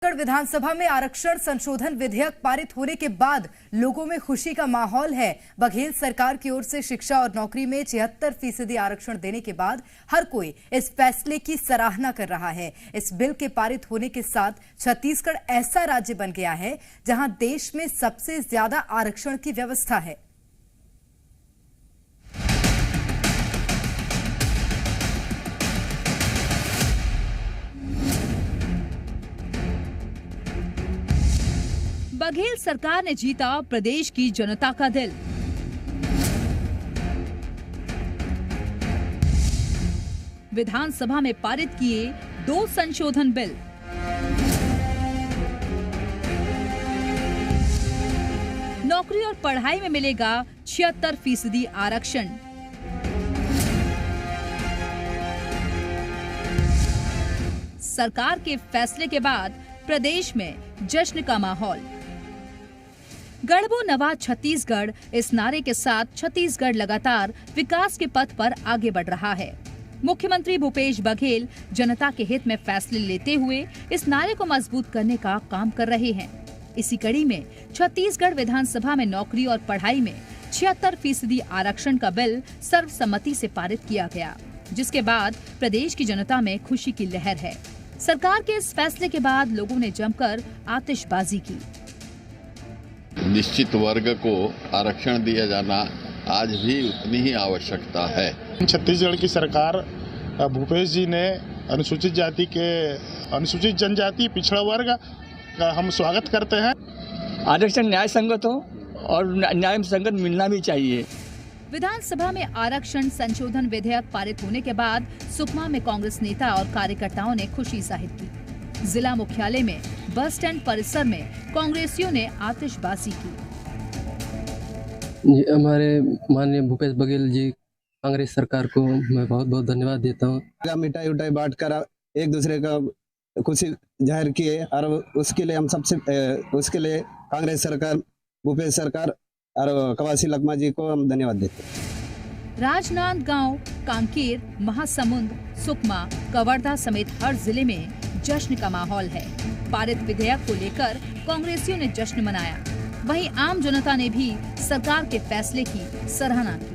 छत्तीसगढ़ विधानसभा में आरक्षण संशोधन विधेयक पारित होने के बाद लोगों में खुशी का माहौल है। बघेल सरकार की ओर से शिक्षा और नौकरी में 76% आरक्षण देने के बाद हर कोई इस फैसले की सराहना कर रहा है। इस बिल के पारित होने के साथ छत्तीसगढ़ ऐसा राज्य बन गया है जहां देश में सबसे ज्यादा आरक्षण की व्यवस्था है। बघेल सरकार ने जीता प्रदेश की जनता का दिल। विधानसभा में पारित किए 2 संशोधन बिल। नौकरी और पढ़ाई में मिलेगा 76% आरक्षण। सरकार के फैसले के बाद प्रदेश में जश्न का माहौल। गढ़बो नवा छत्तीसगढ़ इस नारे के साथ छत्तीसगढ़ लगातार विकास के पथ पर आगे बढ़ रहा है। मुख्यमंत्री भूपेश बघेल जनता के हित में फैसले लेते हुए इस नारे को मजबूत करने का काम कर रहे हैं। इसी कड़ी में छत्तीसगढ़ विधानसभा में नौकरी और पढ़ाई में 76% आरक्षण का बिल सर्वसम्मति से पारित किया गया, जिसके बाद प्रदेश की जनता में खुशी की लहर है। सरकार के इस फैसले के बाद लोगों ने जमकर आतिशबाजी की। निश्चित वर्ग को आरक्षण दिया जाना आज भी उतनी ही आवश्यकता है। छत्तीसगढ़ की सरकार भूपेश जी ने अनुसूचित जनजाति पिछड़ा वर्ग का हम स्वागत करते हैं। आरक्षण न्याय संगत हो और न्याय संगत मिलना भी चाहिए। विधानसभा में आरक्षण संशोधन विधेयक पारित होने के बाद सुकमा में कांग्रेस नेता और कार्यकर्ताओं ने खुशी जाहिर की। जिला मुख्यालय में बस स्टैंड परिसर में कांग्रेसियों ने आतिशबाजी की। हमारे माननीय भूपेश बघेल जी कांग्रेस सरकार को मैं बहुत बहुत धन्यवाद देता हूँ। मिठाई उठाई बांट कर एक दूसरे का खुशी जाहिर किए और उसके लिए कांग्रेस सरकार, भूपेश सरकार और कवासी लखमा जी को हम धन्यवाद देते हैं। राजनांदगांव, कांकेर, महासमुंद, सुकमा, कवर्धा समेत हर जिले में जश्न का माहौल है। पारित विधेयक को लेकर कांग्रेसियों ने जश्न मनाया। वहीं आम जनता ने भी सरकार के फैसले की सराहना की।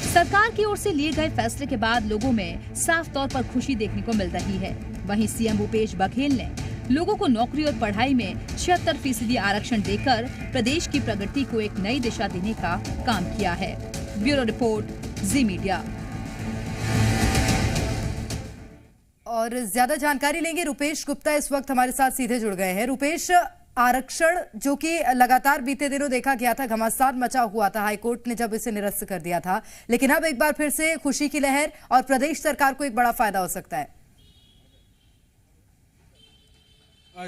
सरकार की ओर से लिए गए फैसले के बाद लोगों में साफ तौर पर खुशी देखने को मिल रही है। वहीं सीएम भूपेश बघेल ने लोगों को नौकरी और पढ़ाई में 76% आरक्षण देकर प्रदेश की प्रगति को एक नई दिशा देने का काम किया है। ब्यूरो रिपोर्ट, जी मीडिया। और ज्यादा जानकारी लेंगे, रुपेश गुप्ता इस वक्त हमारे साथ सीधे जुड़ गए हैं। रुपेश, आरक्षण जो कि लगातार बीते दिनों देखा गया था, घमासान मचा हुआ था, हाईकोर्ट ने जब इसे निरस्त कर दिया था, लेकिन अब एक बार फिर से खुशी की लहर और प्रदेश सरकार को एक बड़ा फायदा हो सकता है।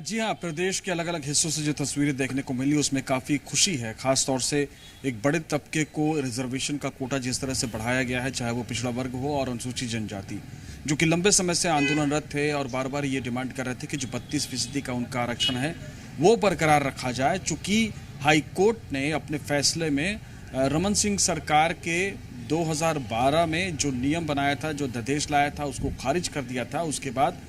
जी हाँ, प्रदेश के अलग अलग हिस्सों से जो तस्वीरें देखने को मिली उसमें काफ़ी खुशी है। खास तौर से एक बड़े तबके को रिजर्वेशन का कोटा जिस तरह से बढ़ाया गया है, चाहे वो पिछड़ा वर्ग हो और अनुसूचित जनजाति, जो कि लंबे समय से आंदोलनरत थे और बार बार ये डिमांड कर रहे थे कि जो 32% का उनका आरक्षण है वो बरकरार रखा जाए। चूँकि हाईकोर्ट ने अपने फैसले में रमन सिंह सरकार के 2012 में जो नियम बनाया था, जो अध्यादेश लाया था, उसको खारिज कर दिया था। उसके बाद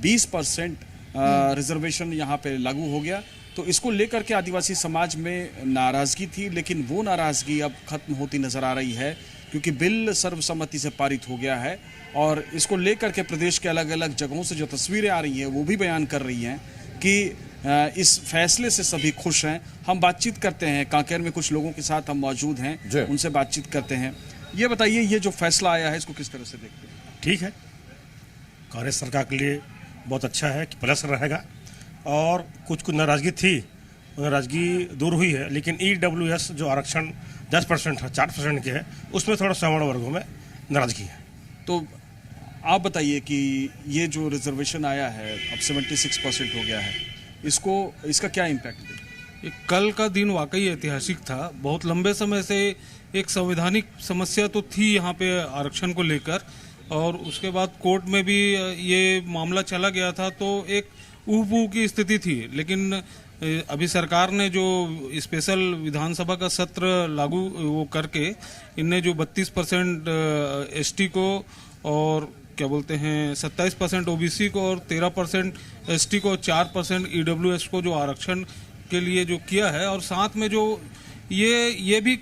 20% रिजर्वेशन यहाँ पे लागू हो गया। तो इसको लेकर के आदिवासी समाज में नाराजगी थी, लेकिन वो नाराजगी अब खत्म होती नजर आ रही है क्योंकि बिल सर्वसम्मति से पारित हो गया है। और इसको लेकर के प्रदेश के अलग अलग जगहों से जो तस्वीरें आ रही हैं वो भी बयान कर रही हैं कि इस फैसले से सभी खुश हैं। हम बातचीत करते हैं, कांकेर में कुछ लोगों के साथ हम मौजूद हैं, उनसे बातचीत करते हैं। ये बताइए, ये जो फैसला आया है इसको किस तरह से देखते हैं? ठीक है, कांग्रेस सरकार के लिए बहुत अच्छा है कि प्लस रहेगा। और कुछ नाराजगी थी, नाराजगी दूर हुई है, लेकिन EWS जो आरक्षण 10% है, 4% के है, उसमें थोड़ा सवर्ण वर्गों में नाराजगी है। तो आप बताइए कि ये जो रिजर्वेशन आया है अब 76% हो गया है, इसका क्या इम्पैक्ट है? कल का दिन वाकई ऐतिहासिक था। बहुत लंबे समय से एक संवैधानिक समस्या तो थी यहाँ पे आरक्षण को लेकर, और उसके बाद कोर्ट में भी ये मामला चला गया था, तो एक ऊह की स्थिति थी। लेकिन अभी सरकार ने जो स्पेशल विधानसभा का सत्र लागू वो करके इनने जो 32% ST को और क्या बोलते हैं 27% ओबीसी को और 13% एसटी को, 4% ईडब्ल्यूएस को जो आरक्षण के लिए जो किया है, और साथ में जो ये भी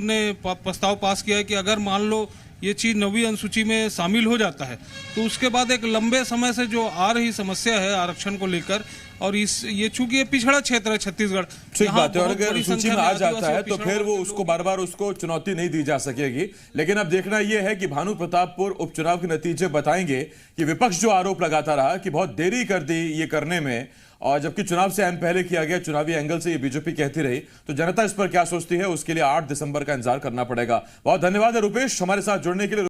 ने प्रस्ताव पास किया है कि अगर मान लो ये चीज 9वीं अनुसूची में शामिल हो जाता है तो उसके बाद एक लंबे समय से जो आ रही समस्या है आरक्षण को लेकर, और ये चूंकि ये पिछड़ा क्षेत्र है छत्तीसगढ़, ठीक बात है, और अगर सूची में आ जाता है तो फिर वो उसको बार बार उसको चुनौती नहीं दी जा सकेगी। लेकिन अब देखना यह है कि भानु प्रतापपुर उपचुनाव के नतीजे बताएंगे कि विपक्ष जो आरोप लगाता रहा कि बहुत देरी कर दी ये करने में, और जबकि चुनाव से अहम पहले किया गया, चुनावी एंगल से ये बीजेपी कहती रही, तो जनता इस पर क्या सोचती है उसके लिए 8 दिसंबर का इंतजार करना पड़ेगा। बहुत धन्यवाद है रुपेश हमारे साथ जुड़ने के लिए।